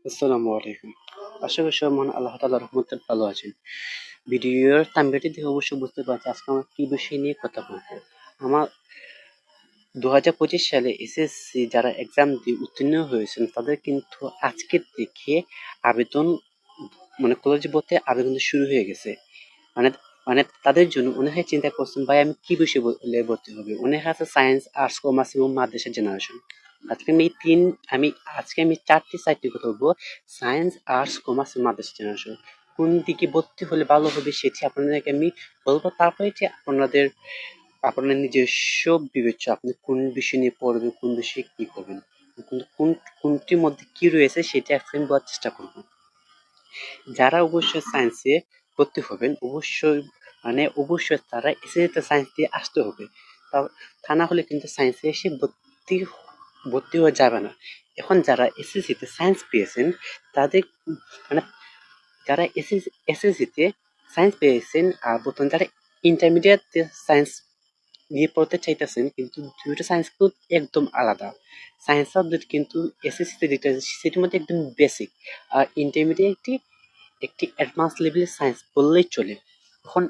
আসসালামু আলাইকুম। আশা করি সবাই মহান আল্লাহ তাআলার রহমতে ভালো আছেন। ভিডিওর থাম্বনেলটি দেখে অবশ্যই বুঝতে পারছেন আজকে আমরা কি বিষয় নিয়ে কথা বলবো। আমার 2025 সালে এসএসসি যারা এক্সাম দিয়ে উত্তীর্ণ হয়েছেন তাদের কিন্তু আজকের থেকে আবেদন কলেজে ভর্তি আবেদন শুরু হয়ে গেছে। মানে মানে তাদের জন্য অনেকে চিন্তা করছেন ভাই আমি কি বিষয়ে ভর্তি হবে। অনেকে আছে সায়েন্স, আর্টস, কমার্স এবং মাদ্রাসা জেনারেশন। আজকে আমি এই তিন আমি আজকে আমি চারটি সাইটে কথা বলবো। সায়েন্স, আর্টস, কমার্স, মাদ্রাসা জেনারেশন কোন দিকে ভর্তি হলে ভালো হবে সেটি আপনাদেরকে আমি বলবো। তারপরে যে আপনার নিজস্ব বিবেচ্য আপনি কোন বিষয় নিয়ে পড়বেন, কোন বিষয়ে কি করবেন, কোনটির মধ্যে কি রয়েছে সেটা আজকে আমি বলার চেষ্টা করবো। যারা অবশ্যই সায়েন্সে ভর্তি হবেন অবশ্যই তারা এসএসসিতে সায়েন্স দিয়ে আসতে হবে। তা না হলে কিন্তু সায়েন্সে এসে ভর্তি হয়ে যাবে না। এখন যারা এসএসসিতে সায়েন্স পেয়েছেন তাদের মানে যারা এসএসসিতে সায়েন্স পেয়েছেন আর বর্তমানে যারা ইন্টারমিডিয়েট সায়েন্স নিয়ে পড়তে চাইতেছেন কিন্তু দুইটা সায়েন্স কিন্তু একদম আলাদা। সায়েন্স সাবজেক্ট কিন্তু এসএসসিতে যেটা সেটির মধ্যে একদম বেসিক, আর ইন্টারমিডিয়েটটি একটি অ্যাডভান্স লেভেলের সায়েন্স বললেই চলে। এখন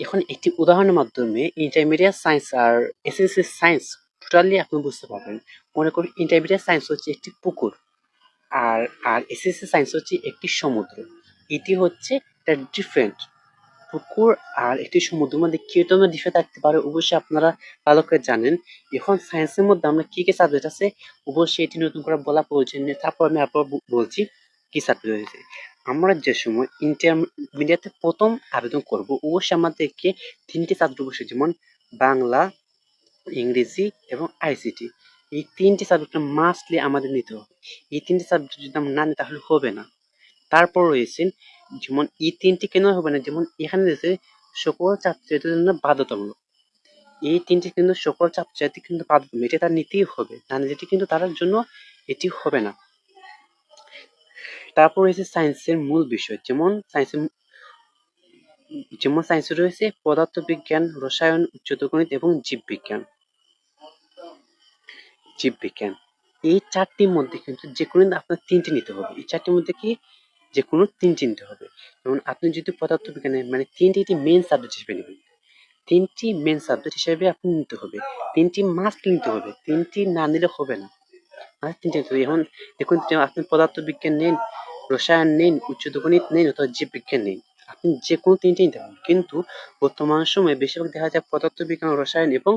এখন একটি উদাহরণের মাধ্যমে ইন্টারমিডিয়েট সায়েন্স আর এসএসসি সায়েন্স টোটালি আপনি বুঝতে পারবেন। মনে করুন ইন্টারমিডিয়েট সায়েন্স হচ্ছে একটি পুকুর, আর আর এসএসসি সায়েন্স হচ্ছে একটি সমুদ্র। এটি হচ্ছে একটা ডিফারেন্ট। পুকুর আর একটি সমুদ্রের মধ্যে কি ধরনের ডিফারেন্স থাকতে পারে অবশ্যই আপনারা ভালো করে জানেন। এখন সায়েন্সের মধ্যে আমরা কি কি সাবজেক্ট আছে অবশ্যই এটি নতুন করে বলা প্রয়োজন নেই। তারপর আমি আপনার বলছি কি সাবজেক্ট রয়েছে। আমরা যে সময় ইন্টারমিডিয়েটে প্রথম আবেদন করব অবশ্যই আমাদেরকে তিনটি সাবজেক্ট অবশ্যই, যেমন বাংলা, ইংরেজি এবং আইসিটি। এই তিনটি সাবজেক্ট মাস্টলি আমাদের নিতে হবে। এই তিনটি সাবজেক্ট যদি আমরা না নিই তাহলে হবে না। তারপর রয়েছে যেমন এই তিনটি কেন হবে না, যেমন এখানে রয়েছে সকল ছাত্রছাত্রীদের জন্য বাধ্যতামূলক। এই তিনটি কিন্তু সকল ছাত্রছাত্রী কিন্তু বাধ্যতামূলক, এটি তার নিতেই হবে, না নিলে কিন্তু তার জন্য এটি হবে না। তারপর রয়েছে সায়েন্সের মূল বিষয়, যেমন সায়েন্সে রয়েছে পদার্থবিজ্ঞান, রসায়ন, উচ্চতর গণিত এবং জীববিজ্ঞান। এই চারটির মধ্যে কিন্তু যে কোনো আপনার তিনটি নিতে হবে। এই চারটির মধ্যে কি যে কোনো তিনটি নিতে হবে। যেমন আপনি যদি পদার্থবিজ্ঞানে তিনটি মেইন সাবজেক্ট হিসেবে নেবেন, তিনটি মেইন সাবজেক্ট হিসেবে আপনি নিতে হবে। তিনটি মাস্ট নিতে হবে, তিনটি না নিলে হবে না। তিনটি নিতে হবে। এখন দেখুন আপনি পদার্থবিজ্ঞান নেন, রসায়ন নেন, উচ্চতর গণিত নেন অথবা জীববিজ্ঞান নেন, আপনি যে কোনো তিনটি নিতে পারেন। কিন্তু বর্তমান সময়ে বেশিরভাগ দেখা যায় পদার্থবিজ্ঞান, রসায়ন এবং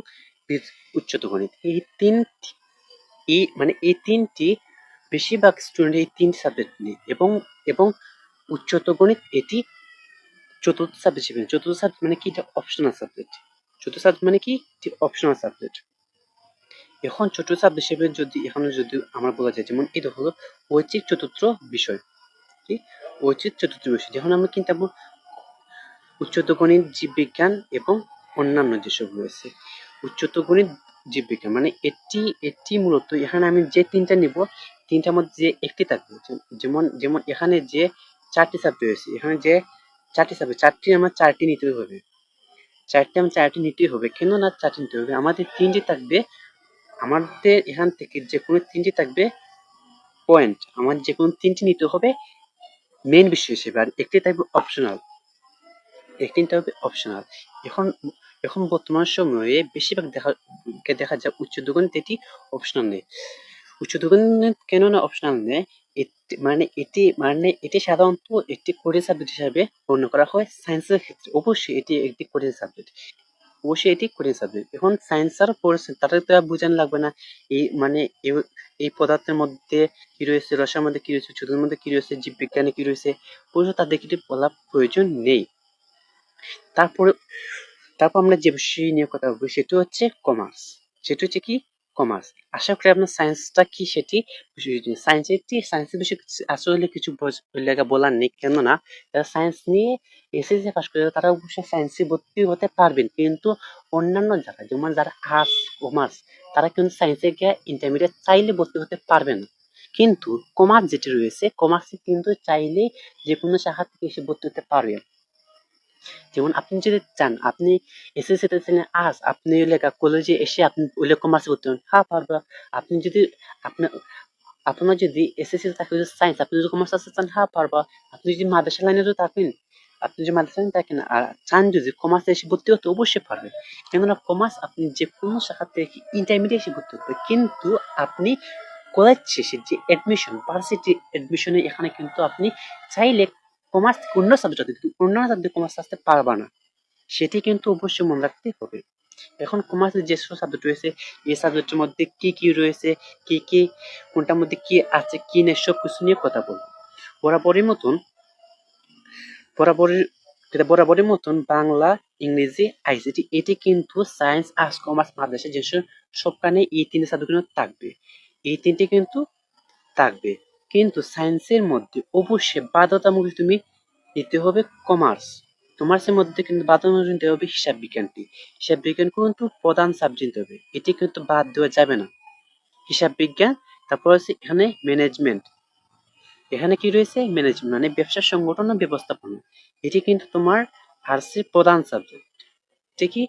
উচ্চতর গণিত এই তিনটি এই তিনটি বেশিরভাগ স্টুডেন্ট এই তিনটি সাবজেক্ট নেয় এবং এবং উচ্চতর গণিত এটি চতুর্থ সাবজেক্ট হিসেবে। চতুর্থ সাবজেক্ট মানে কি, এটা অপশনাল সাবজেক্ট। চতুর্থ সাবজেক্ট মানে কি, এটি অপশনাল সাবজেক্ট। এখন চতুর্থ সাবজেক্ট হিসেবে যদি আমরা বলা যায়, যেমন এটা হলো ঐচ্ছিক চতুর্থ বিষয়। কি ঐচ্ছিক চতুর্থ বিষয়, যখন আমরা কিন্তু উচ্চতর গণিত, জীববিজ্ঞান এবং অন্যান্য যেসব রয়েছে। উচ্চতর গণিত, জীববিজ্ঞান এটি মূলত এখানে আমি যে তিনটা নিব তিনটার মধ্যে যে একটি থাকবে। যেমন যেমন এখানে যে চারটি সাবজেক্ট রয়েছে, এখানে যে চারটি সাবজেক্ট, আমার চারটি নিতে হবে। চারটি নিতেই হবে। কেন না চারটি নিতে হবে? আমাদের তিনটি থাকবে, আমাদের এখান থেকে যে কোনো তিনটি থাকবে পয়েন্ট, আমার যে কোনো তিনটি নিতে হবে মেইন বিষয় হিসেবে, আর একটি থাকবে অপশনাল। এখন এখন বর্তমান সময়ে বেশিরভাগ দেখা যায় উচ্চতর গণিত এটি অপশনাল নেই। উচ্চতর গণিত কেন না অপশনাল নেই, এটি সাধারণত একটি কোরিয়ান সাবজেক্ট হিসাবে গণ্য করা হয় সায়েন্সের ক্ষেত্রে। অবশ্যই এটি একটি কোরিয়ান সাবজেক্ট, এখন সায়েন্স যারা পড়েছেন তাদের তো আর বোঝানো লাগবে না এই পদার্থের মধ্যে কি রয়েছে, রসায়নের মধ্যে কি রয়েছে, উচ্চতর মধ্যে কি রয়েছে, জীববিজ্ঞানে কি রয়েছে, তাদের কিছু বলার প্রয়োজন নেই। তারপর আমরা যে বিষয় নিয়ে কথা বলবো সেটা হচ্ছে কমার্স। কমার্স। আশা করি আপনার সায়েন্সটা কি সেটি সায়েন্সের বিষয়ে আসলে কিছু বলার নেই। কেননা যারা সায়েন্স নিয়ে এসএসসি পাস করে তারা অবশ্যই সায়েন্সে ভর্তি হতে পারবেন, কিন্তু অন্যান্য যেমন যারা আর্টস, কমার্স তারা কিন্তু সায়েন্সে গিয়ে ইন্টারমিডিয়েট চাইলে ভর্তি হতে পারবে না। কিন্তু কমার্স যেটি রয়েছে, কমার্সে কিন্তু চাইলে যে কোনো শাখা থেকে এসে ভর্তি হতে পারবে। যেমন আপনি যদি চান আপনি এসএসসিতে ছিলেন আর্টস, আপনি কলেজে এসে আপনি কমার্সে ভর্তি হন, হ্যাঁ পারবা। আপনি যদি আপনার আপনার যদি এসএসসি থাকলে সায়েন্স, আপনি যদি কমার্স আসতে চান, হ্যাঁ পারবা। আপনি যদি মাদ্রাসা লাইনে যদি থাকেন, আপনি যদি মাদ্রাসা লাইনে থাকেন আর চান যদি কমার্সে এসে ভর্তি হতে, অবশ্যই পারবেন। কেননা কমার্স আপনি যে কোনো শাখা থেকে ইন্টারমিডিয়েট এসে ভর্তি হতে, কিন্তু আপনি কলেজ শেষে যে অ্যাডমিশন, ভার্সিটি অ্যাডমিশনে এখানে কিন্তু আপনি চাইলে কমার্স থেকে অন্য সাবজেক্ট, কিন্তু অন্য সাবজেক্ট কমার্স আসতে পারবা না, সেটি কিন্তু অবশ্যই মনে রাখতে হবে। এখন কমার্সের যে সাবজেক্ট রয়েছে, এই সাবজেক্টের মধ্যে কি কি রয়েছে, কি কি কোনটার মধ্যে কি আছে কি নেই, সব কিছু নিয়ে কথা বলবো। বরাবরের মতন বরাবরের বরাবরের মতন বাংলা, ইংরেজি, আইসিটি, এটি কিন্তু সায়েন্স, আর্টস, কমার্স, মাদ্রাসা যে সবখানে এই তিনটে সাবজেক্ট কিন্তু থাকবে। এই তিনটে কিন্তু থাকবে, কিন্তু সায়েন্সের মধ্যে অবশ্যই বাধ্যতামূলক তুমি নিতে হবে কমার্স। কমার্সের মধ্যে কিন্তু বাধ্যতামূলক নিতে হবে হিসাব বিজ্ঞানটি। হিসাব বিজ্ঞান কিন্তু প্রধান সাবজেক্ট হবে, এটি কিন্তু বাদ দেওয়া যাবে না। হিসাব বিজ্ঞান, তারপর আছে এখানে ম্যানেজমেন্ট। এখানে কি রয়েছে? ম্যানেজমেন্ট মানে ব্যবসা সংগঠন ও ব্যবস্থাপনা। এটি কিন্তু তোমার আর্টসের প্রধান সাবজেক্ট। এটা কি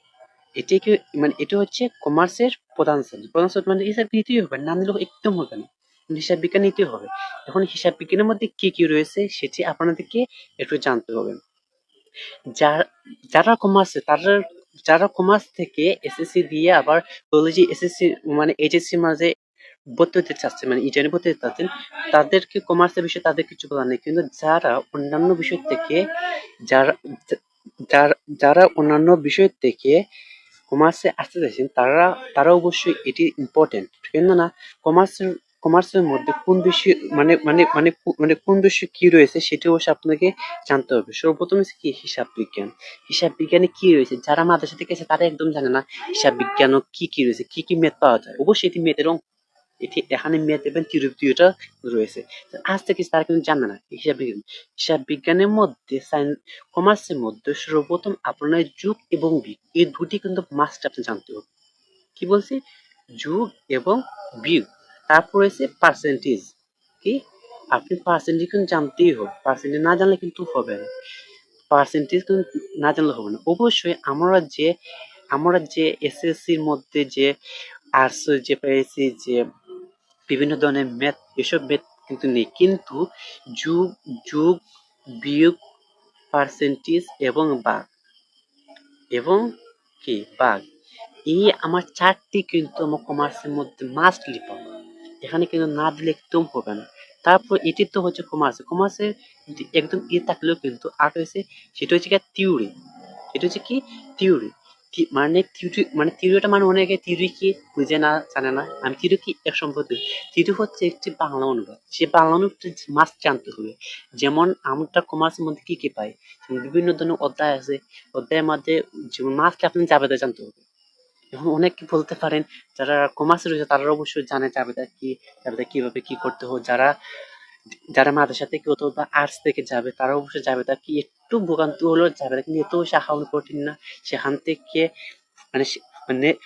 এটি কি মানে এটা হচ্ছে কমার্সের প্রধান সাবজেক্ট। প্রধান সাবজেক্ট মানে হিসাব নিতেই হবে, না নিলেও একদম হবে না, হিসাব বিজ্ঞান নিতেই হবে। এখন হিসাব বিজ্ঞানের মধ্যে কি কি রয়েছে সেটি আপনাদেরকে একটু জানতে হবে। যার যারা কমার্সে তারা যারা কমার্স থেকে এসএসসি দিয়ে আবার কলেজে এসএসসি মানে এইচএসসি মাঝে ভর্তি হতে চাচ্ছে, মানে ইন্টার্নে ভর্তি হতে চাচ্ছেন, তাদেরকে কমার্সের বিষয়ে তাদের কিছু বলার নেই। কিন্তু যারা অন্যান্য বিষয় থেকে যারা যারা যারা অন্যান্য বিষয় থেকে কমার্সে আসতে চাইছেন, তারা তারা অবশ্যই এটি ইম্পর্টেন্ট। কেননা কমার্সের কমার্সের মধ্যে কোন বিষয় মানে কোন বিষয় কি রয়েছে সেটি অবশ্যই আপনাকে জানতে হবে। সর্বপ্রথম হচ্ছে কি হিসাব বিজ্ঞান। হিসাব বিজ্ঞানে কি রয়েছে, যারা মাদ্রাসা থেকে এসে তারা একদম জানে না হিসাব বিজ্ঞান কি কি রয়েছে, কি কি ম্যাথ পাওয়া যায়। অবশ্যই এটি ম্যাথের অঙ্ক, এটি এখানে ম্যাথ এবং টিউটোরিয়ালটা রয়েছে। আজ থেকে তারা কিন্তু জানে না হিসাব বিজ্ঞান। হিসাব বিজ্ঞানের মধ্যে সায়েন্স কমার্সের মধ্যে সর্বপ্রথম আপনার যোগ এবং বিয়োগ এই দুটি কিন্তু মাস্ট আপনি জানতে হবে। কি বলছি? যোগ এবং বিয়োগ। তারপর রয়েছে পার্সেন্টেজ। কি আপনি পার্সেন্টেজ কিন্তু জানতেই হবে, পার্সেন্টেজ না জানলে কিন্তু হবে না। পার্সেন্টেজ কিন্তু না জানলে হবে না। অবশ্যই আমরা যে এসএসসির মধ্যে যে আর্টস যে পেয়েছি, যে বিভিন্ন ধরনের ম্যাথ, এসব ম্যাথ কিন্তু নেই, কিন্তু যোগ যোগ বিয়োগ, পার্সেন্টেজ এবং ভাগ এবং কি ভাগ, এই আমার চারটি কিন্তু আমার কমার্সের মধ্যে মাস্ট লিখতে হবে। এখানে কিন্তু না দিলে একদম হবে না। তারপর এটি তো হচ্ছে কমার্সের একদম থাকলেও কিন্তু আর হয়েছে সেটা হচ্ছে কি থিওরি। এটা হচ্ছে কি থিওরি, থিওরিটা মানে অনেকে থিওরি কি বুঝে না, জানে না। আমি থিওরি কি এক সম্পর্কে, থিওরি হচ্ছে একটি বাংলা অনুবাদ, সে বাংলা অনুবাদ মাস্ট জানতে হবে। যেমন আমরা কমার্সের মধ্যে কি কি পাই, বিভিন্ন ধরনের অধ্যায় আছে, অধ্যায়ের মধ্যে যেমন মাস্ট আপনি জাবেদা জানতে হবে। এখন অনেকে বলতে পারেন যারা কমার্সে রয়েছে তারা অবশ্যই জানে জাবেদা কি, জাবেদা কিভাবে কি করতে হয়। যারা যারা মাদ্রাসা থেকে অথবা আর্টস থেকে যাবে তারা অবশ্যই জাবেদা কি একটু ভোগান্তি হলেও জাবেদা কিন্তু এত বেশি আহামরি কঠিন না। সেখান থেকে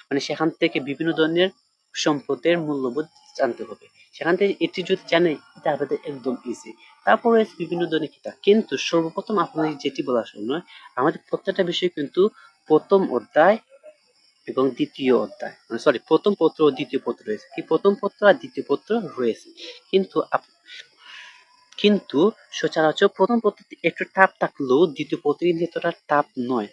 মানে সেখান থেকে বিভিন্ন ধরনের সম্পদের মূল্যবোধ জানতে হবে। সেখান থেকে এটি যদি জানে জাবেদা একদম ইজি। তারপর রয়েছে বিভিন্ন ধরনের কিতাব, কিন্তু সর্বপ্রথম আপনাদের যেটি বলা শুনুন, আমাদের প্রত্যেকটা বিষয় কিন্তু প্রথম অধ্যায় এবং দ্বিতীয় অধ্যায়, মানে সরি, প্রথম পত্র ও দ্বিতীয় পত্র রয়েছে। কি প্রথম পত্র আর দ্বিতীয় পত্র রয়েছে, কিন্তু কিন্তু সচরাচর প্রথম পত্রটি একটু টাফ থাকলেও দ্বিতীয় পত্রটি এতটা টাফ নয়।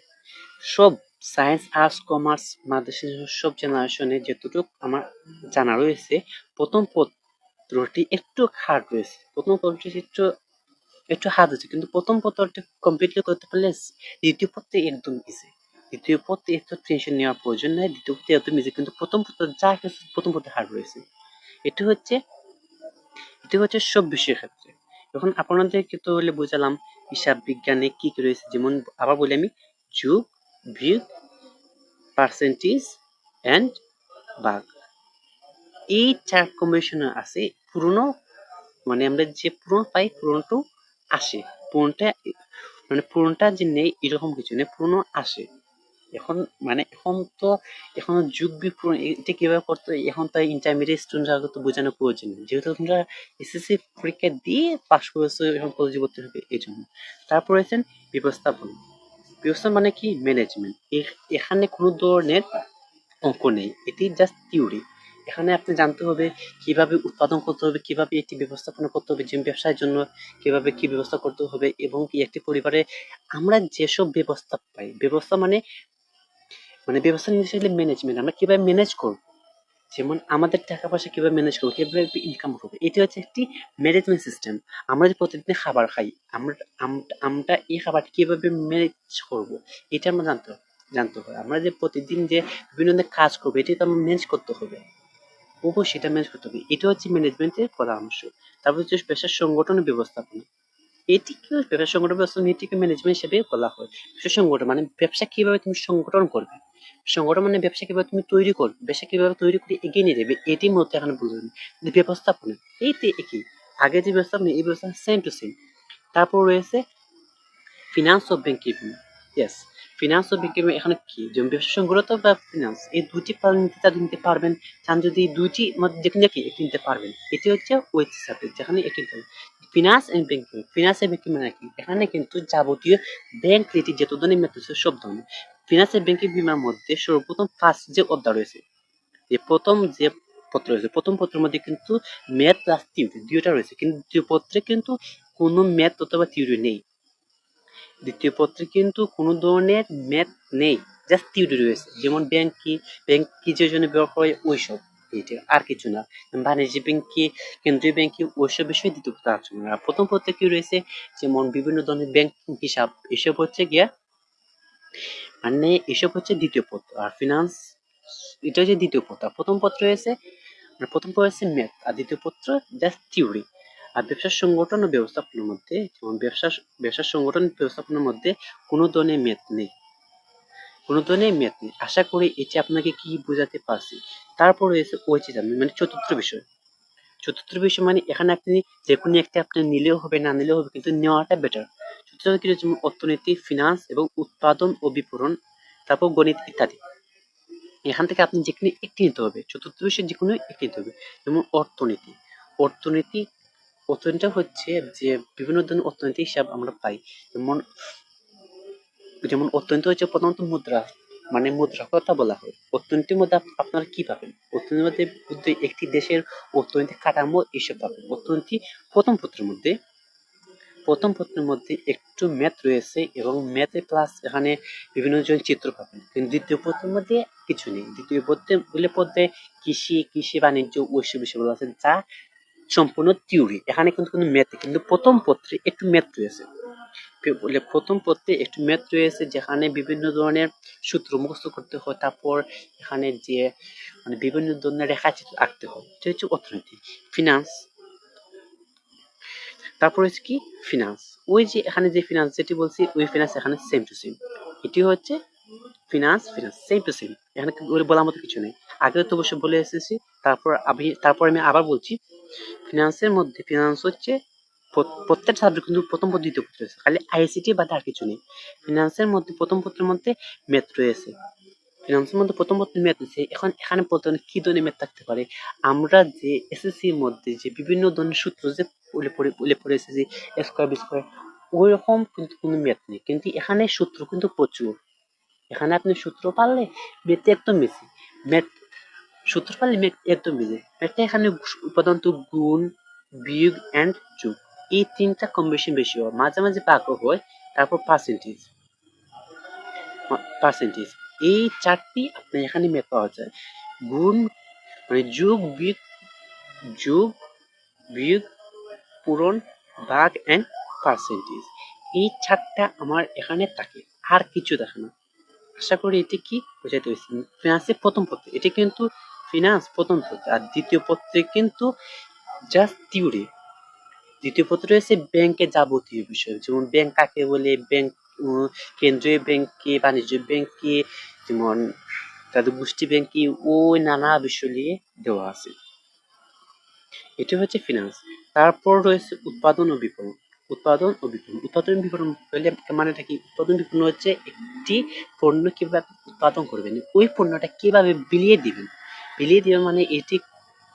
সব সায়েন্স, আর্টস, কমার্স, মাদ্রাসা সব জেনারেশনে যতটুকু আমার জানা রয়েছে, প্রথম পত্রটি একটু হার্ড রয়েছে। প্রথম পত্রটি একটু একটু হার্ড হচ্ছে, কিন্তু প্রথম পত্রটি কমপ্লিটলি করতে পারলে দ্বিতীয় পত্রে একদম ইজি। দ্বিতীয় পত্রে এত টেনশন নেওয়ার প্রয়োজন নাই, দ্বিতীয় পত্রে একদম ইজি, কিন্তু প্রথম পত্র যা কিছু প্রথম পত্রে হার্ড রয়েছে। এটি হচ্ছে সব বিষয়ের ক্ষেত্রে। এখন আপনাদেরকে তো হলে বোঝালাম হিসাব বিজ্ঞানে কি কি রয়েছে, যেমন আবার বলি আমি, যোগ, বিয়োগ, পার্সেন্টেজ এন্ড ভাগ। এই চার কম্বিনেশন আছে পুরনো, মানে আমরা যে পুরনো পাই পুরনোটাও আসে, পুরনোটা মানে পুরনোটা যে নেই এরকম কিছু নেই, পুরনো আসে। এখন এখন যুগ বিপূরণ এটা কিভাবে করতে হয়, এখন তো ইন্টারমিডিয়েট স্টুডেন্টরা তো বোঝানোর প্রয়োজন নেই, যেহেতু তোমরা এসএসসি পরীক্ষা দিয়ে পাশ করেছো, এখন কলেজে ভর্তি হবে এই জন্য। তারপর আছেন ব্যবস্থাপনা। ব্যবস্থাপনা মানে কি ম্যানেজমেন্ট। এখানে কোনো ধরনের অঙ্ক নেই, এটি জাস্ট থিওরি। এখানে আপনি জানতে হবে কিভাবে উৎপাদন করতে হবে, কিভাবে এটি ব্যবস্থাপনা করতে হবে, যে ব্যবসার জন্য কিভাবে কি ব্যবস্থা করতে হবে, এবং কি একটি পরিবারে আমরা যেসব ব্যবস্থা পাই, ব্যবস্থা মানে ব্যবস্থা নিতে ম্যানেজমেন্ট, আমরা কিভাবে ম্যানেজ করব, যেমন আমাদের টাকা পয়সা কিভাবে ম্যানেজ করবো, কিভাবে ইনকাম করবো, এটি হচ্ছে একটি ম্যানেজমেন্ট সিস্টেম। আমরা যে প্রতিদিন খাবার খাই, আমরা আমরা এই খাবারটা কিভাবে ম্যানেজ করবো, এটা আমরা জানতে হয়। আমরা যে প্রতিদিন যে বিভিন্ন ধরনের কাজ করবো, এটি তো আমরা ম্যানেজ করতে হবে, অবশ্যই এটা ম্যানেজ করতে হবে। এটা হচ্ছে ম্যানেজমেন্টের পরামর্শ। তারপর হচ্ছে পেশার সংগঠন ও ব্যবস্থাপনা, এটিকে ব্যবসা সংগঠন ব্যবস্থা নীতিকে ম্যানেজমেন্ট হিসেবে বলা হয়। ব্যবসা সংগঠন মানে ব্যবসা কিভাবে তুমি সংগঠন করবে, সংগঠন মানে ব্যবসা কিভাবে তুমি তৈরি করবে, ব্যবসা কিভাবে তৈরি করে এগিয়ে নিয়ে যাবে, এটির মধ্যে এখানে বলবেন। ব্যবস্থাপনা এইতে একই, আগে যে ব্যবস্থাপনা এই ব্যবস্থা সেম টু সেম। তারপর রয়েছে ফিনান্স ও ব্যাংকিং। ইয়েস, ফিনান্স ও ব্যাংকিং এখানে কি, যেমন ব্যবসা সংগঠন বা ফিনান্স, এই দুটি নিতে পারবেন, চান যদি দুইটি যেখানে কি একটি নিতে পারবেন। এটি হচ্ছে ওয়েজ সাবজেক্ট, যেখানে একটি finance and banking. Finance and banking মানে কি, এখানে কিন্তু যাবতীয় ব্যাংক রিলেটেড যত ধরনের ম্যাথ আছে সব ধরনের। ফিনান্স এন্ড ব্যাংকিং বিমার মধ্যে সর্বপ্রথম ফার্স্ট যে অধ্যায় রয়েছে, যে প্রথম যে পত্র রয়েছে, প্রথম পত্রের মধ্যে কিন্তু ম্যাথ প্লাস থিওরি দুইটা রয়েছে, কিন্তু দ্বিতীয় পত্রে কিন্তু কোনো ম্যাথ অথবা থিওরি নেই। দ্বিতীয় পত্রে কিন্তু কোনো ধরনের ম্যাথ নেই, জাস্ট থিওরি রয়েছে। যেমন ব্যাংক কি, ব্যাংক কিসের জন্য ব্যবহার হয় ওইসব, এইটা আর কিছু না। বাণিজ্য ব্যাংক কি, কেন্দ্রীয় ব্যাংক কি, ওইসব বিষয়ে দ্বিতীয় পত্রে আলোচনা। আর প্রথম পত্রে কি রয়েছে, যেমন বিভিন্ন ধরনের ব্যাংক হিসাব, এসব হচ্ছে গিয়া এসব হচ্ছে দ্বিতীয় পত্র। আর ফিনান্স এটা হচ্ছে দ্বিতীয় পত্র। আর প্রথম পত্র রয়েছে প্রথম পত্র হচ্ছে ম্যাথ, আর দ্বিতীয় পত্র জাস্ট থিওরি। আর ব্যবসার সংগঠন ও ব্যবস্থাপনার মধ্যে, যেমন ব্যবসার সংগঠন ব্যবস্থাপনার মধ্যে কোনো ধরনের ম্যাথ নেই, কোনো ধরনের ম্যাথ নেই। আশা করি এটি আপনাকে কি বোঝাতে পারছি। তারপর রয়েছে ওইচএস মানে চতুর্থ বিষয়। চতুর্থ বিষয় মানে এখানে আপনি যে কোনো একটা আপনি নিলেও হবে, না নিলেও হবে, কিন্তু নেওয়াটা বেটার। চতুর্থ কি, যেমন অর্থনীতি, ফিনান্স এবং উৎপাদন ও বিপণন, তারপর গণিত ইত্যাদি। এখান থেকে আপনি যেকোনো একটি নিতে হবে, চতুর্থ বিষয় যে কোনো একটি নিতে হবে। যেমন অর্থনীতি, অর্থনীতি অর্থনীতিটা হচ্ছে যে বিভিন্ন ধরনের অর্থনীতি হিসাব আমরা পাই। যেমন যেমন অর্থনীতি হচ্ছে প্রধানত মুদ্রা, মুদ্রার কথা বলা হয়। অর্থনীতির মধ্যে আপনারা কি পাবেন, অর্থনীতির মধ্যে একটি দেশের অর্থনৈতিক কাঠামো এসব পাবেন। অর্থনীতি প্রথম পত্রের মধ্যে একটু ম্যাথ রয়েছে, এবং ম্যাথে প্লাস এখানে বিভিন্ন ধরনের চিত্র পাবেন। কিন্তু দ্বিতীয় পত্রের মধ্যে কিছু নেই। দ্বিতীয় পত্রে কৃষি বাণিজ্য ওইসব বিষয়গুলো আছে, যা সম্পূর্ণ থিওরি। এখানে কিন্তু কোনো ম্যাথ, কিন্তু প্রথম পত্রে একটু ম্যাথ রয়েছে। প্রথম পত্রে একটু ম্যাথ রয়েছে, যেখানে বিভিন্ন ধরনের সূত্র মুখস্থ করতে হয়। তারপর এখানে যে বিভিন্ন ধরনের রেখাচিত্র আঁকতে হয়। এটা হচ্ছে অর্থনীতি। ফিনান্স, তারপর হচ্ছে কি ফিনান্স, ওই যে এখানে যে ফিনান্স যেটি বলছি, ওই ফিনান্স এখানে সেম টু সেম। এটি হচ্ছে ফিনান্স সেম টু সেম, এখানে বলার মতো কিছু নেই। আগে তো অবশ্যই বলে এসেছি, তারপর আমি আবার বলছি। ফিনান্সের মধ্যে ফিনান্স হচ্ছে প্রত্যেকটা সাবজেক্ট কিন্তু প্রথম পত্র দ্বিতীয় পত্র রয়েছে, খালি আইসিটি বাদে আর কিছু নেই। ফিনান্সের মধ্যে প্রথম পত্রের মধ্যে ম্যাথ রয়েছে, ফিনান্সের মধ্যে প্রথম পত্রে ম্যাথ রয়েছে। এখন এখানে বলতে হবে কি ধরনের ম্যাথ থাকতে পারে। আমরা যে এসএসসির মধ্যে যে বিভিন্ন ধরনের সূত্র যে উল্লেখ করে এসেছি, স্কয়ার বি স্কয়ার, ওই রকম কিন্তু কোনো ম্যাথ নেই, কিন্তু এখানে সূত্র কিন্তু প্রচুর। এখানে আপনি সূত্র পারলে ম্যাথে একদম বেশি, ম্যাথ সূত্র পারলে ম্যাথ একদম বেশি। ম্যাথে এখানে প্রধানত গুণ, বিয়োগ এন্ড যোগ, এই তিনটা কম্বিনেশন বেশি হয়, মাঝে মাঝে ভাগও হয়। তারপর পার্সেন্টেজ, এই চারটি আপনার এখানে ম্যাথ পাওয়া যায়। গুণ যোগ বিয়োগ পূরণ, ভাগ এন্ড পার্সেন্টেজ, এই চারটা আমার এখানে থাকে, আর কিছু থাকে না। আশা করি এটি কি বোঝাতে পেরেছি। ফিনান্সের প্রথম পত্রে এটি কিন্তু ফিনান্স প্রথম পত্রে, আর দ্বিতীয় পত্রে কিন্তু জাস্ট থিওরি। দ্বিতীয় পত্রে রয়েছে ব্যাংকের যাবতীয় বিষয়, যেমন ব্যাংক কাকে বলে, ব্যাংক কেন্দ্রীয় ব্যাংক কি, বাণিজ্য ব্যাংক কি, যেমন তাদের গোষ্ঠী ব্যাংক কি, ওই নানা বিষয় নিয়ে দেওয়া আছে। এটি হচ্ছে ফিনান্স। তারপর রয়েছে উৎপাদন ও বিপণন। উৎপাদন বিপণন মানেটা কি? উৎপাদন বিপণন হচ্ছে একটি পণ্য কিভাবে উৎপাদন করবেন, ওই পণ্যটা কিভাবে বিলিয়ে দিবেন মানে এটি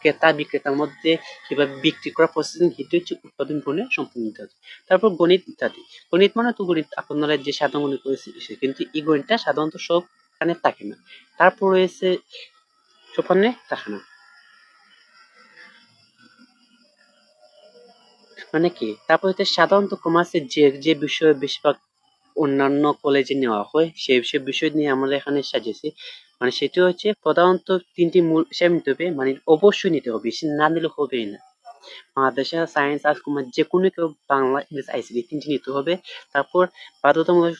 ক্রেতা বিক্রেতার মধ্যে কিভাবে বিক্রি করা প্রসেসিং, এটি হচ্ছে উৎপাদন বিপণনের সম্পূর্ণ কাজ। তারপর গণিত ইত্যাদি। গণিত মানে তো গণিত আপনারা যে সাধারণ মনে করেছে, কিন্তু এই গণিতটা সাধারণত সব খানে থাকে না। তারপর রয়েছে সোপানে থাকে না। মানে কি, তারপর হচ্ছে সাধারণত কমার্সের যে যে বিষয় বেশিরভাগ অন্যান্য কলেজে নেওয়া হয় সেই সব বিষয় নিয়ে আমরা এখানে সাজিয়েছি। মানে সেটি হচ্ছে প্রধানত তিনটি মূল বিষয় নিতে হবে, মানে অবশ্যই নিতে হবে, সে না নিলে হবেই না। বাংলাদেশে সায়েন্স আর্টস কমার্স যে কোনো কেউ বাংলা ইংলিশ আইসিটি তিনটি নিতে হবে। তারপর বাধ্যতামূলক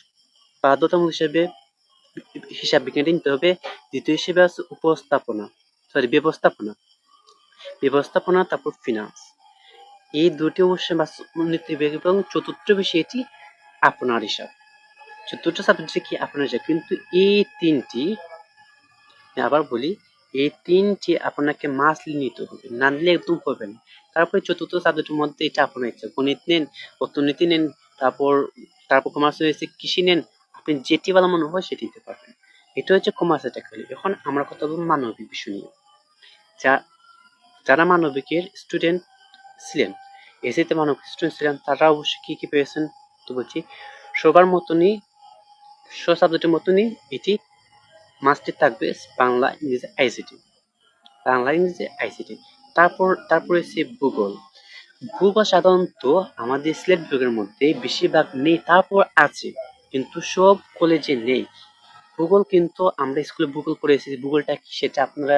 বাধ্যতামূলক হিসেবে হিসাব বিজ্ঞানটি নিতে হবে। দ্বিতীয় হিসেবে আছে উপস্থাপনা, সরি ব্যবস্থাপনা, তারপর ফিনান্স। এই দুটি অবশ্যই নিতে হবে এবং চতুর্থ বিষয়টি আপনার হিসাব। চতুর্থ সাবজেক্ট কি আপনার হিসাব, কিন্তু এই তিনটি, আবার বলি, এই তিনটি আপনাকে মাস্টলি নিতে হবে, না নিলে একদম হবে না। তারপরে চতুর্থ সাবজেক্টের মধ্যে এটা আপনার ইচ্ছা, গণিত নেন, অর্থনীতি নেন, তারপর তারপর কমার্স হয়েছে কৃষি নেন, আপনি যেটি ভালো মনে হয় সেটি নিতে পারবেন। এটা হচ্ছে কমার্সের ট্যাকল। এখন আমরা কথা বলবো মানবিক বিষয় নিয়ে। যা যারা মানবিকের স্টুডেন্ট ছিলেন, এসিতে মানবিক স্টুডেন্ট ছিলেন, তারা অবশ্যই কি কি পেয়েছেন তো বলছি। সবার মতনই, সব সাবজেক্টের মতনই এটি মাস্টে থাকবে বাংলা ইংরেজি আইসিটি, বাংলা ইংরেজি আইসিটি। তারপরে সে ভূগোল। ভূগোল সাধারণত আমাদের সিলেট বিভাগের মধ্যে বেশিরভাগ নেই, তারপর আছে, কিন্তু সব কলেজে নেই। ভূগোল কিন্তু আমরা স্কুলে ভূগোল পড়ে এসেছি, ভূগোলটা কি সেটা আপনারা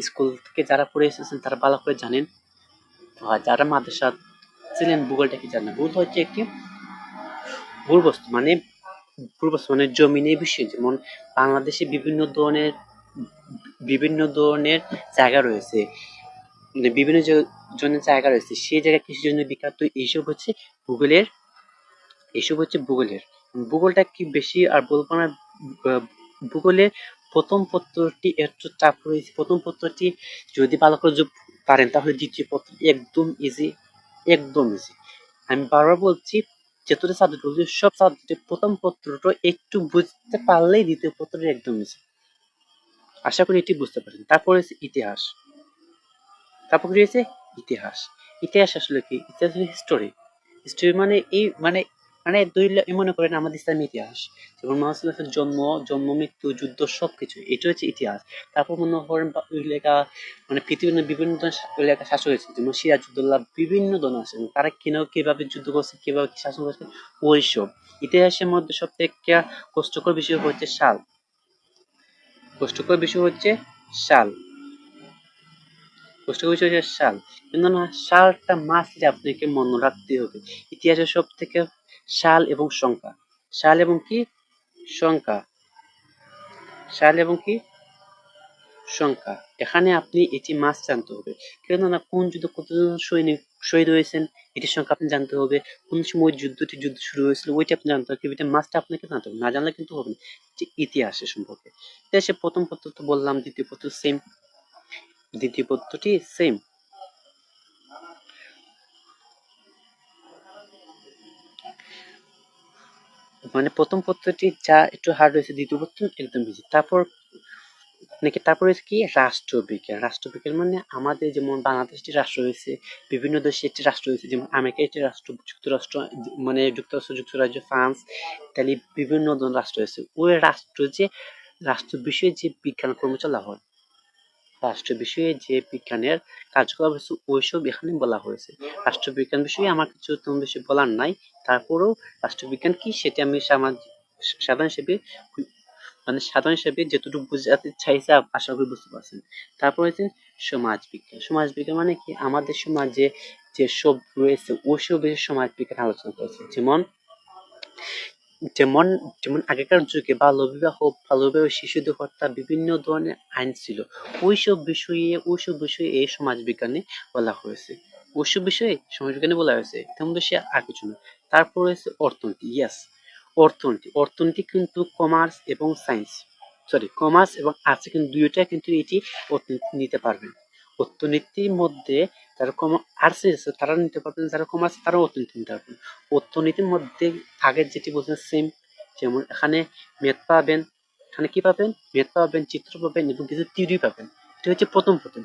স্কুল থেকে যারা পড়ে এসেছেন তারা ভালো করে জানেন। আর যারা মাদ্রাসা ছিলেন ভূগোলটা কি জানেন, ভূগোল হচ্ছে একটি ভূবস্তু, মানে জমিনের বিষয়। যেমন বাংলাদেশে বিভিন্ন ধরনের জায়গা রয়েছে, মানে বিভিন্ন জনের জায়গা রয়েছে, সেই জায়গা কৃষির জন্য বিখ্যাত। এইসব হচ্ছে ভূগোলের। ভূগোলটা কি বেশি আর বলবো না। ভূগোলের প্রথম পত্রটি একটু চাপ রয়েছে, প্রথম পত্রটি যদি ভালো করে পারেন তাহলে দ্বিতীয় পত্র একদম ইজি, একদম ইজি। আমি বারবার বলছি, যতটা সাবজেক্ট বলছি সব সাবজেক্টের প্রথম পত্রটা একটু বুঝতে পারলেই দ্বিতীয় পত্রটা একদম ইজি। আশা করি এটি বুঝতে পারেন। তারপরে ইতিহাস। তারপর কি রয়েছে ইতিহাস। ইতিহাস আসলে কি, ইতিহাস হচ্ছে হিস্টোরি। হিস্টোরি মানে এই মানে মানে মনে করেন আমাদের ইসলামের ইতিহাস, যেমন মোহাম্মদ জন্ম মৃত্যু যুদ্ধ সবকিছু, এটা হচ্ছে ইতিহাস। তারপর মনে করেন লেখা, মানে পৃথিবীর বিভিন্ন লেখা শাসক হয়েছে, যেমন সিরাজউদ্দৌলা, বিভিন্ন ধরনের আছে, তারা কিভাবে যুদ্ধ করছে, কিভাবে শাসন করছে, ওইসব। ইতিহাসের মধ্যে সব থেকে কষ্টকর বিষয় হচ্ছে সাল, কষ্টকর বিষয় হচ্ছে সাল, সাল। কিন্তু না, সালটা মাসলে আপনাকে মনে রাখতে হবে। ইতিহাসের সব থেকে সাল এবং সংখ্যা, সাল এবং কি সংখ্যা, সাল এবং কি সংখ্যা। এখানে আপনি এটি মাস জানতে হবে, কেননা কোন যুদ্ধ কতজন সৈনিক শহীদ হয়েছেন এটির সংখ্যা আপনি জানতে হবে, কোন সময় যুদ্ধ শুরু হয়েছিল ওইটা আপনি জানতে হবে, এটা মাসটা আপনাকে জানতে হবে, না জানলে কিন্তু হবে না। যে ইতিহাসের সম্পর্কে, ইতিহাসে প্রথম পত্র তো বললাম, দ্বিতীয় পত্র সেম, দ্বিতীয় পত্রটি সেম। মানে প্রথম পত্রটি যা একটু হার্ড হয়েছে, দ্বিতীয় পত্র একদম ইজি। তারপর হচ্ছে কি রাষ্ট্রবিজ্ঞান। রাষ্ট্রবিজ্ঞান মানে আমাদের যেমন বাংলাদেশ একটি রাষ্ট্র হয়েছে, বিভিন্ন দেশে একটি রাষ্ট্র হয়েছে, যেমন আমেরিকা একটি রাষ্ট্র, যুক্তরাষ্ট্র মানে যুক্তরাজ্য, ফ্রান্স, ইতালি, বিভিন্ন ধরনের রাষ্ট্র হয়েছে। ওই রাষ্ট্র বিষয়ে যে বিজ্ঞান কর্ম চলা হয়, রাষ্ট্র বিষয়ে যে বিজ্ঞানের কার্যকলাপ হয়েছে ওইসব এখানে বলা হয়েছে। রাষ্ট্রবিজ্ঞান বিষয়ে আমার কিছু তেমন বেশি বলার নাই, তারপরেও রাষ্ট্রবিজ্ঞান কি সেটা আমি সাধারণ হিসেবে সাধারণ হিসেবে যতটুকু বুঝাতে চাইছে আশা করি বুঝতে পারছেন। তারপর হচ্ছে সমাজ বিজ্ঞান। সমাজ বিজ্ঞান মানে কি, আমাদের সমাজে যে সব রয়েছে ওইসব বিষয়ে সমাজ বিজ্ঞান আলোচনা করেছে। যেমন যেমন যেমন আগেকার যুগে বাল্যবিবাহ, শিশুদের হত্যা, বিভিন্ন ধরনের আইন ছিল, ওইসব বিষয়ে এই সমাজ বিজ্ঞানে বলা হয়েছে, ওইসব বিষয়ে সমাজ বিজ্ঞানে বলা হয়েছে, তেমন বেশি আর কিছু না। তারপর হচ্ছে অর্থনীতি। ইয়াস, অর্থনীতি কিন্তু কমার্স এবং আর্টস কিন্তু দুইটা কিন্তু এটি অর্থনীতি নিতে পারবেন। অর্থনীতির মধ্যে যারা আর্টস আছে তারা নিতে পারবেন, যারা কমার্স তারা অর্থনীতি নিতে পারবেন। অর্থনীতির মধ্যে আগের যেটি বলছেন সেম, যেমন এখানে ম্যাথ পাবেন, এখানে কি পাবেন, ম্যাথ পাবেন, চিত্র পাবেন এবং কিছু থিওরি পাবেন। এটা হচ্ছে প্রথম পত্র।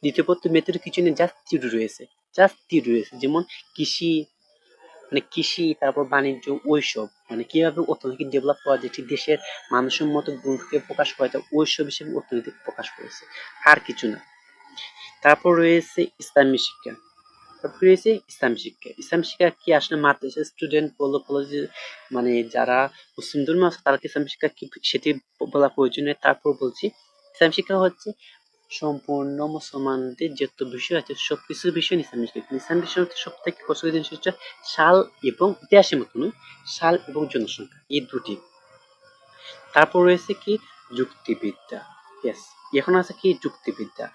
দ্বিতীয় পত্র ম্যাথের কিছু নেই, জাস্ট থিওরি রয়েছে, যেমন কৃষি, তারপর বাণিজ্য, ওইসব মানে কিভাবে অর্থনীতি ডেভেলপ করা যায়, দেশের মানুষের মতো গুণকে প্রকাশ করা যায়, ওইসব হিসেবে অর্থনীতি প্রকাশ করেছে, আর কিছু না। তারপর রয়েছে ইসলামী শিক্ষা। তারপরে রয়েছে ইসলাম শিক্ষা। ইসলাম শিক্ষা কি আসলে মাদ্রাসার স্টুডেন্ট বলো, কলেজে মানে যারা মুসলিম ধর্ম আছে তারা কি ইসলাম শিক্ষা কি সেটি বলা প্রয়োজনীয়? তারপর বলছি ইসলাম শিক্ষা হচ্ছে সম্পূর্ণ মুসলমানদের যত বিষয় আছে সবকিছু বিষয় ইসলাম শিক্ষা। ইসলাম বিষয় হচ্ছে সব থেকে কষ্টের জিনিস হচ্ছে সাল এবং ইতিহাসের মতো নয়, সাল এবং জনসংখ্যা এই দুটি। তারপর রয়েছে কি যুক্তিবিদ্যা। ইয়েস, এখন আছে কি যুক্তিবিদ্যা।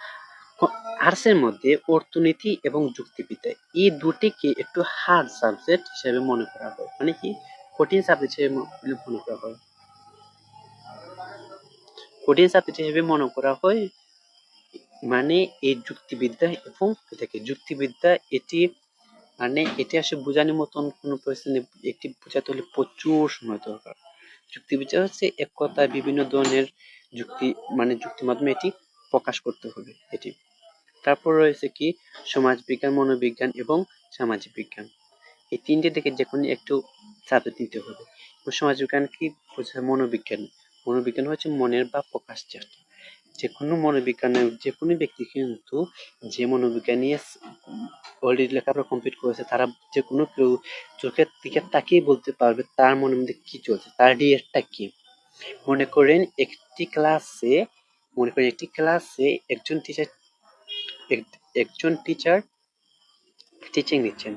আর্টসের মধ্যে অর্থনীতি এবং যুক্তিবিদ্যা এই দুটিকে একটু হার্ড সাবজেক্ট হিসেবে মনে করা হয়, মানে কি কঠিন সাবজেক্ট হিসেবে মনে করা হয়, কঠিন সাবজেক্ট হিসেবে মনে করা হয়। মানে এই যুক্তিবিদ্যা এবং এটাকে যুক্তিবিদ্যা এটি মানে এটি আসলে বোঝানোর মতন কোনো পরিস্থিতি একটি বোঝাতে হলে প্রচুর সময় দরকার। যুক্তিবিদ্যা হচ্ছে এক কথায় বিভিন্ন ধরনের যুক্তি মানে যুক্তির মাধ্যমে এটি প্রকাশ করতে হবে এটি। তারপর রয়েছে কি সমাজবিজ্ঞান, মনোবিজ্ঞান এবং সামাজিক বিজ্ঞান। এই তিনটে থেকে যে কোনো একটু সাবজেক্ট নিতে হবে। সমাজবিজ্ঞান কি বোঝায়? মনোবিজ্ঞান। মনোবিজ্ঞান হচ্ছে মনের বা প্রকাশ চেষ্টা। যে কোনো মনোবিজ্ঞানের যে কোনো ব্যক্তি কিন্তু যে মনোবিজ্ঞান নিয়ে অলরেডি লেখাপড়া কমপ্লিট করেছে তারা যে কোনো কেউ চোখের দিকে তাকিয়ে বলতে পারবে তার মনের মধ্যে কি চলছে, তার রিয়েক্টটা কি। মনে করেন একটি ক্লাসে একজন টিচার টিচিং দিচ্ছেন,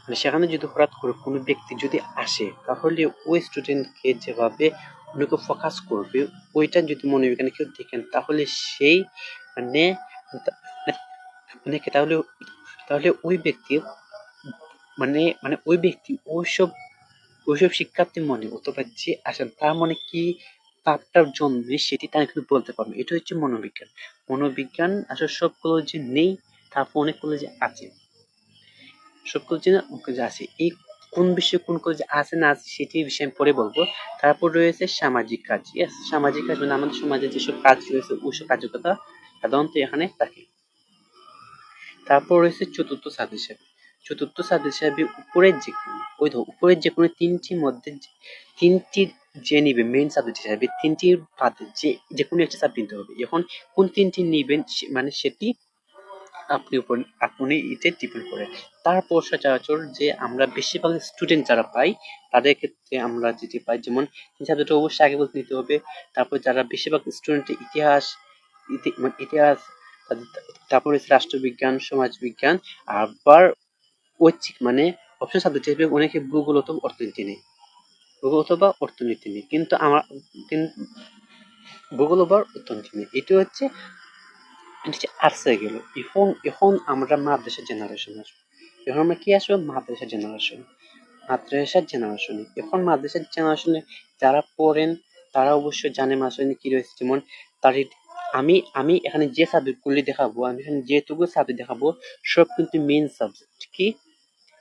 মানে সেখানে যদি হঠাৎ করে কোনো ব্যক্তি যদি আসে তাহলে ওই স্টুডেন্টকে যেভাবে অনেকে ফোকাস করবে ওইটা যদি মনোবিজ্ঞানে কেউ দেখেন তাহলে সেই মানে মানে তাহলে তাহলে ওই ব্যক্তি মানে মানে ওই ব্যক্তি ওইসব শিক্ষার্থীর মনে অথবা যে আসেন তার মনে কি ভাবটার জন্মে সেটি তারা কিন্তু বলতে পারবে। এটা হচ্ছে মনোবিজ্ঞান। মনোবিজ্ঞান আসলে সব কলেজে নেই, তারপর অনেক কলেজে আছে। সব কলেজে না কলেজে আছে। এই কোন বিষয়ে কোন কলেজে আছে না আছে সেটি বিষয়ে আমি পরে বলবো। তারপর রয়েছে সামাজিক কাজ। ইয়েস, সামাজিক কাজ মানে আমাদের সমাজে যেসব কাজ রয়েছে ওইসব কাজের কথা সাধারণত এখানে থাকে। তারপর রয়েছে চতুর্থ সাবজেক্ট হিসেবে। চতুর্থ সাবজেক্ট হিসেবে উপরের যে কোনো তিনটির মধ্যে তিনটি যে নিবে মেইন সাবজেক্ট হিসেবে তিনটির বাদে যে কোনো একটা সাবজেক্ট নিতে হবে। এখন কোন তিনটি নিবেন মানে সেটি আপনি এটা ডিপেন্ড করে। তারপর সচরাচর যে আমরা বেশিরভাগ স্টুডেন্ট যারা পাই তাদের ক্ষেত্রে আমরা যেটি পাই যেমন তিন সাবজেক্ট অবশ্যই আগে বলতে নিতে হবে। তারপর যারা বেশিরভাগ স্টুডেন্ট ইতিহাস, তারপর হচ্ছে রাষ্ট্রবিজ্ঞান, সমাজবিজ্ঞান, আবার ঐচ্ছিক মানে অপশন সাবজেক্ট হিসেবে অনেকে ভূগোল অথবা অর্থনীতি নেই, কিন্তু আমার ভূগোল বা অর্থনীতি নেই। এটি হচ্ছে আর্টসে গেল। এখন আমরা মাদ্রাসা জেনারেশন আসবো। এখন আমরা কি আসবো? মাদ্রাসার জেনারেশনে। এখন মাদ্রাসার জেনারেশনে যারা পড়েন তারা অবশ্যই জানে মাদ্রাসায় কি রয়েছে। যেমন তাদের আমি এখানে যে সাবজেক্টগুলি দেখাবো, আমি এখানে যেটুকু সাবজেক্ট দেখাবো সব কিন্তু মেইন সাবজেক্ট। কি?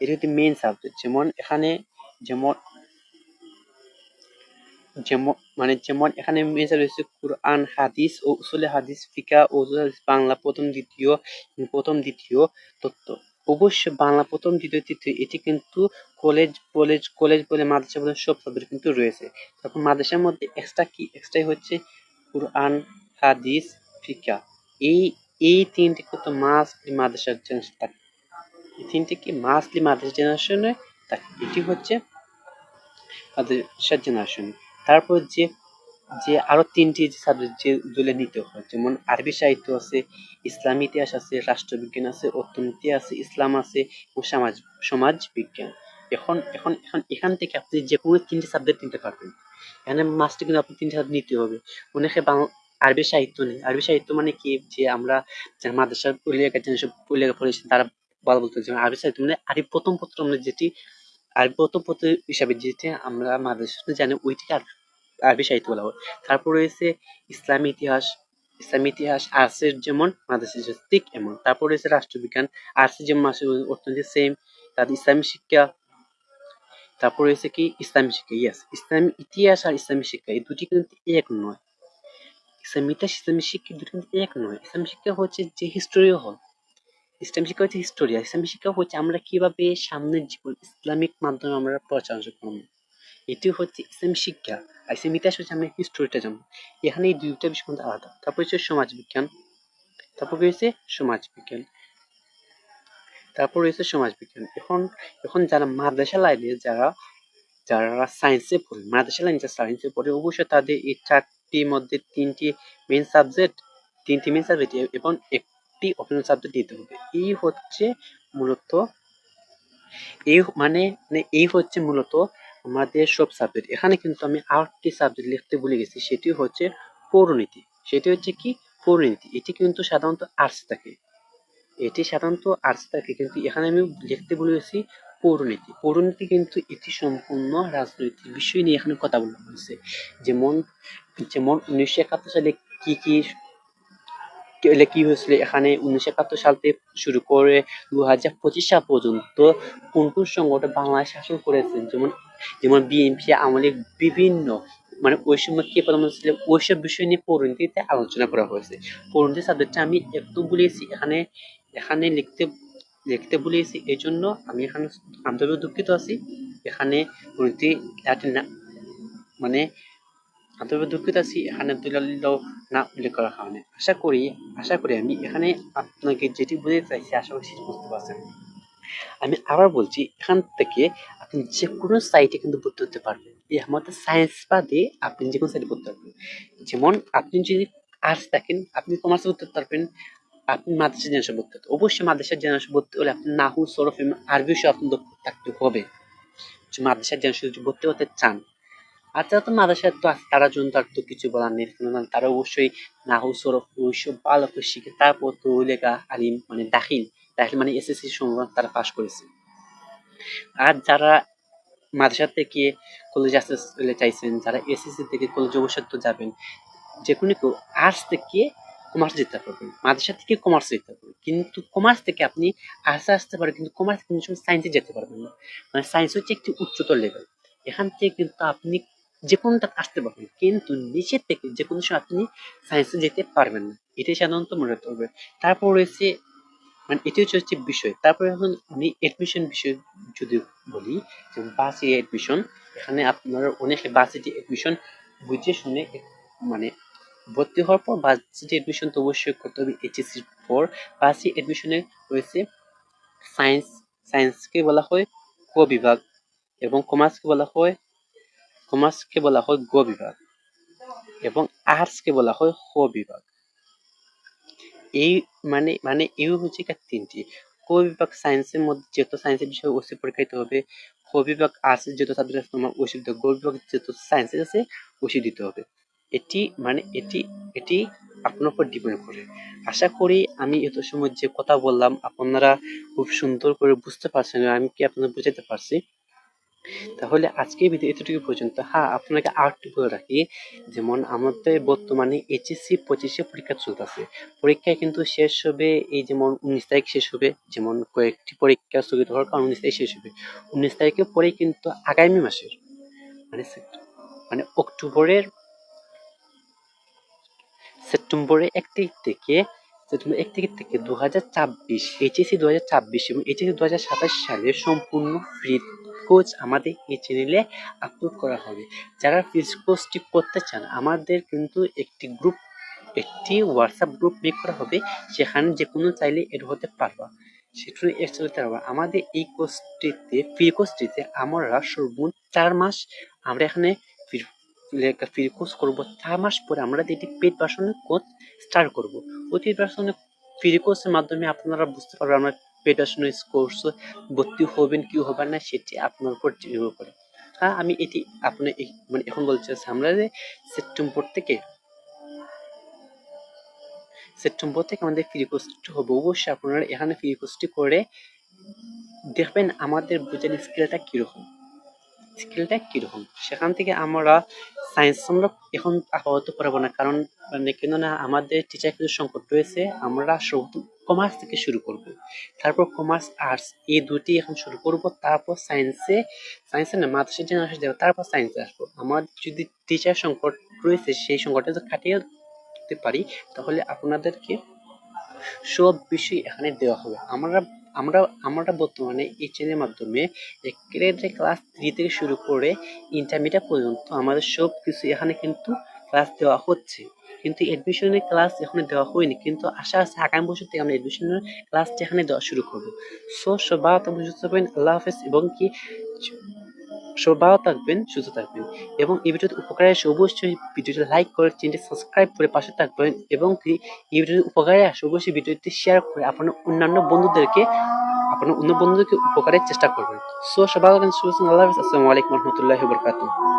এটা কিন্তু মেইন সাবজেক্ট। যেমন এখানে যেমন যেমন এখানে মেজর রয়েছে কুরআন, হাদিস ও উসুলে হাদিস, ফিকহ ও বাংলা প্রথম দ্বিতীয় তত্ত্ব। অবশ্য বাংলা প্রথম দ্বিতীয় তৃতীয় এটি কিন্তু কলেজ বলে মাদ্রাসা বলে সব সাবজেক্ট কিন্তু রয়েছে। তখন মাদ্রাসার মধ্যে এক্সট্রাই হচ্ছে কুরআন, হাদিস, ফিকহ। এই এই তিনটি কিন্তু মাদ্রাসার থাকে। এই তিনটি কি মাদ্রাসা জেনারেশনে থাকে। এটি হচ্ছে মাদ্রাসা জেনারেশন। তারপর যে যে আরো তিনটি সাবজেক্ট যেগুলো নিতে হয় যেমন আরবি সাহিত্য আছে, ইসলামী ইতিহাস আছে, রাষ্ট্রবিজ্ঞান আছে, অর্থনীতি আছে, ইসলাম আছে ও সমাজ বিজ্ঞান। এখান থেকে আপনি যে কোনো তিনটি সাবজেক্ট নিতে পারবেন। এখানে মাস্টে কিন্তু আপনি তিনটি সাবজেক্ট নিতে হবে। অনেকে আরবি সাহিত্য নেই। আরবি সাহিত্য মানে কি যে আমরা যারা মাদ্রাসার লেখা পড়েছি তারা বলতে আরবি সাহিত্য মানে আরবি প্রথম পত্র আমরা যেটি আরবি প্রথম পত্র হিসাবে যেটি আমরা মাদ্রাসা জানি ওইটিকে আরবি সাহিত্য বলা হয়। তারপর রয়েছে ইসলামী ইতিহাস আর্টসের যেমন মাদ্রাসা ঠিক এমন। তারপর রয়েছে রাষ্ট্রবিজ্ঞান, আর্টসের যেমন অর্থনীতি সেম, তাদের ইসলামী শিক্ষা। তারপর রয়েছে কি ইসলামী শিক্ষা। ইয়েস, ইসলামী ইতিহাস আর ইসলামী শিক্ষা এই দুটি কিন্তু এক নয়। ইসলামী ইতিহাস ইসলামী শিক্ষা দুটি কিন্তু এক নয়। ইসলামী শিক্ষা হচ্ছে যে হিস্টোরি হল, ইসলামী শিক্ষা হচ্ছে হিস্টোরি, আর ইসলামী শিক্ষা হচ্ছে আমরা কিভাবে সামনের জীবন ইসলামিক মাধ্যমে আমরা পরিচালনা করবো। এটি হচ্ছে ইসলামী শিক্ষা। আর ইসলামী ইতিহাস হচ্ছে আমরা হিস্টোরিটা জানবো। এখানে এই দুইটা বিষয় কিন্তু আলাদা। তারপর হচ্ছে সমাজবিজ্ঞান। তারপর রয়েছে সমাজবিজ্ঞান। এখন এখন যারা মাদ্রাসা লাইনে যারা যারা সায়েন্সে পড়ে, মাদ্রাসা লাইনে যারা সায়েন্সে পড়ে, অবশ্যই তাদের এই চারটির মধ্যে মেইন সাবজেক্ট তিনটি মেইন সাবজেক্ট এবং একটি অপশনাল সাবজেক্ট দিতে হবে। এই হচ্ছে মূলত এই হচ্ছে মূলত আমাদের সব সাবজেক্ট। এখানে কিন্তু আমি আরেকটি সাবজেক্ট লিখতে ভুলে গেছি, সেটি হচ্ছে পৌরনীতি। সেটি হচ্ছে কি? পৌরনীতি। এটি কিন্তু সাধারণত আর্টস থাকে, কিন্তু এখানে আমি লিখতে ভুলে গেছি পৌরনীতি। পৌরনীতি কিন্তু এটি সম্পূর্ণ রাজনৈতিক বিষয় নিয়ে এখানে কথা বলা হয়েছে। যেমন যেমন 1971 সালে কি কি কি হয়েছিল, এখানে 1971 সাল থেকে শুরু করে 2025 সাল পর্যন্ত কোন কোন সংগঠন বাংলাদেশ শাসন করেছেন, যেমন যেমন বিএনপি, আওয়ামী লীগ, বিভিন্ন ওই সময় কে প্রধানমন্ত্রী ছিলেন, ওইসব বিষয় নিয়ে পৌরনীতিতে আলোচনা করা হয়েছে। পৌরনীতি সাবজেক্টটা আমি একটু ভুলেছি, এখানে এখানে লিখতে লিখতে ভুলেছি, এই জন্য আমি এখানে আন্তরিক দুঃখিত আছি। এখানে পৌরনীতি মানে আন্তরিক দুঃখিত আছি এখানে দলীয় না উল্লেখ করার কারণে। আশা করি আমি এখানে আপনাকে যেটি বুঝতে চাইছি, আশা করি সেটি বুঝতে পারছেন। আমি আবার বলছি, এখান থেকে আপনি যে কোনো সাইটে কিন্তু ভর্তি হতে পারবেন। এই আমাদের সায়েন্স বাদে আপনি যে কোনো সাইটে ভর্তি পারবেন। যেমন আপনি যদি আর্টস থাকেন, আপনি কমার্সে ভর্তি হতে পারবেন। আপনি মাদ্রাসা জেনারেশন ভর্তি হতে, অবশ্যই মাদ্রাসা জেনারেশন ভর্তি হলে আপনি নাহু, সরফ এবং আরবি বিষয়ে আপনি দক্ষ থাকতে হবে মাদ্রাসা জেনারেশন যদি ভর্তি হতে চান। আর যারা তো মাদ্রাসায় তো আছে, তারা জন্য তার তো কিছু বলার নেই, তারা অবশ্যই নাহু, সরফ ওইসব ভালো করে শিখে তারপর তো লেখা আলিম দাখিল মানে এসএসসি সময় তারা পাশ করেছে। আর যারা মাদ্রাসা থেকে কলেজে আসতে চাইছেন, যারা এসএসসি থেকে কলেজে অবশ্যই তো যাবেন, যে কোনো কেউ আর্টস থেকে কমার্স যেতে পারবেন, মাদ্রাসা থেকে কমার্স যেতে পারবেন, কিন্তু কমার্স থেকে আপনি আর্টসে আসতে পারেন, কিন্তু কমার্স কিন্তু সায়েন্সে যেতে পারবেন না। সায়েন্স হচ্ছে একটি উচ্চতর লেভেল। এখান থেকে কিন্তু আপনি যে কোনোটা আসতে পারবেন, কিন্তু নিচের থেকে যে কোনো সময় আপনি সায়েন্সে যেতে পারবেন না, এটাই সাধারণত মনে রাখতে হবে। তারপর রয়েছে এটি হচ্ছে বিষয়। তারপরে এখন আমি এডমিশন বিষয় যদি বলি, যেমন ভার্সিটি এডমিশন, এখানে আপনারা অনেকে ভার্সিটি এডমিশন বুঝে শুনে ভর্তি হওয়ার পর ভার্সিটি এডমিশন তো অবশ্যই করতে হবে এইচএসসির পর। ভার্সিটি এডমিশনে রয়েছে সায়েন্সকে বলা হয় ক বিভাগ এবং কমার্সকে বলা হয় গ বিভাগ এবং আর্টসকে বলা হয় খ বিভাগ। এই এই হচ্ছে তিনটি। ক বিভাগ সায়েন্সের মধ্যে যেহেতু সায়েন্সের বিষয়ে ওসি পরীক্ষা দিতে হবে, খ বিভাগ আর্টসের যেহেতু সাবজেক্ট আছে তোমার ওসি দিতে হবে, গ বিভাগ যেহেতু সায়েন্সের আছে ওসি দিতে হবে। এটি আপনার উপর ডিপেন্ড করে। আশা করি আমি এত সময় যে কথা বললাম আপনারা খুব সুন্দর করে বুঝতে পারছেন, আমি কি আপনাদের বুঝাতে পারছি? তাহলে আজকের ভিডিও এতটুকু পর্যন্ত। হ্যাঁ, আপনাকে আরেকটু বলে রাখি, যেমন আমাদের বর্তমানে এইচএসসি 25-এ পরীক্ষা চলতেছে। পরীক্ষায় কিন্তু শেষ হবে এই যেমন 19 তারিখ শেষ হবে, যেমন কয়েকটি পরীক্ষা স্থগিত হওয়ার কারণে 19 তারিখ শেষ হবে। 19 তারিখের পরেই কিন্তু আগামী মাসের অক্টোবরের সেপ্টেম্বরের 1 তারিখ থেকে 2024 এইচএসসি 2024 এবং এইচএসসি 2027 সালের সম্পূর্ণ ফ্রি কোর্স আমাদের এই চ্যানেলে আপলোড করা হবে। যারা ফ্রি কোর্সটি করতে চান, আমাদের কিন্তু একটি হোয়াটসঅ্যাপ গ্রুপ মেক করা হবে, সেখানে যে কোনো চাইলে এড হতে পারবা, সেখানে এড চলতে পারবা। আমাদের এই ফ্রি কোর্সটিতে আমরা সর্বমোট 4 মাস আমরা এখানে ফ্রি কোর্স করবো। 4 মাস পরে আমরা এটি পেড ভার্সনের কোর্স স্টার্ট করবো। ওই পেড ভার্সনের ফ্রি কোর্সের মাধ্যমে আপনারা বুঝতে পারবেন আমরা পেড ভার্সনের কোর্স ভর্তি হবেন কি হবেন না, সেটি আপনার উপর নির্ভর করে। হ্যাঁ, আমি এটি আপনার এখন বলছি, আমরা সেপ্টেম্বর থেকে আমাদের ফ্রি কোর্সটি হবে। অবশ্যই আপনারা এখানে ফ্রি কোর্সটি করে দেখবেন আমাদের বোঝার স্কিলটা কিরকম। সেখান থেকে আমরা সায়েন্স আমরা এখন আপাতত পড়াবো না, কারণ কেননা আমাদের টিচার কিছু সংকট রয়েছে। আমরা কমার্স থেকে শুরু করব, তারপর কমার্স আর্টস এই দুটি এখন শুরু করব, তারপর সায়েন্সে না মাদ্রাসা জেনারেশন যাবে, তারপর সায়েন্সে আসবো। আমার যদি টিচার সংকট রয়েছে, সেই সংকটটা যদি কাটিয়ে উঠতে পারি, তাহলে আপনাদেরকে সব বিষয় এখানে দেওয়া হবে। আমরা বর্তমানে এই চ্যানেলের মাধ্যমে একেবারে ক্লাস 3 থেকে শুরু করে ইন্টারমিডিয়েট পর্যন্ত আমাদের সব কিছু এখানে কিন্তু ক্লাস দেওয়া হচ্ছে। কিন্তু অ্যাডমিশনের ক্লাস এখনো দেওয়া হয়নি, কিন্তু আশা আছে আগামী বছর থেকে আমরা অ্যাডমিশনের ক্লাসটা এখানে দেওয়া শুরু করবো। সো সবাই ভালো থাকবেন, সুস্থ থাকবেন, আল্লাহ হাফেজ। এবং কি সবাই ভালো থাকবেন, সুস্থ থাকবেন, এবং এই ভিডিওতে উপকারে আসে অবশ্যই ভিডিওটা লাইক করে, চ্যানেলটি সাবস্ক্রাইব করে পাশে থাকবেন, এবং কি এই ভিডিওতে উপকারে আসে অবশ্যই ভিডিওটি শেয়ার করে আপনার অন্য বন্ধুদেরকে উপকারের চেষ্টা করবেন। সো সবাই ভালো থাকবেন, সুস্থ থাকবেন, আল্লাহ হাফেজ, আসসালামু আলাইকুম রহমতুল্লাহি ওয়া বারাকাতুহু।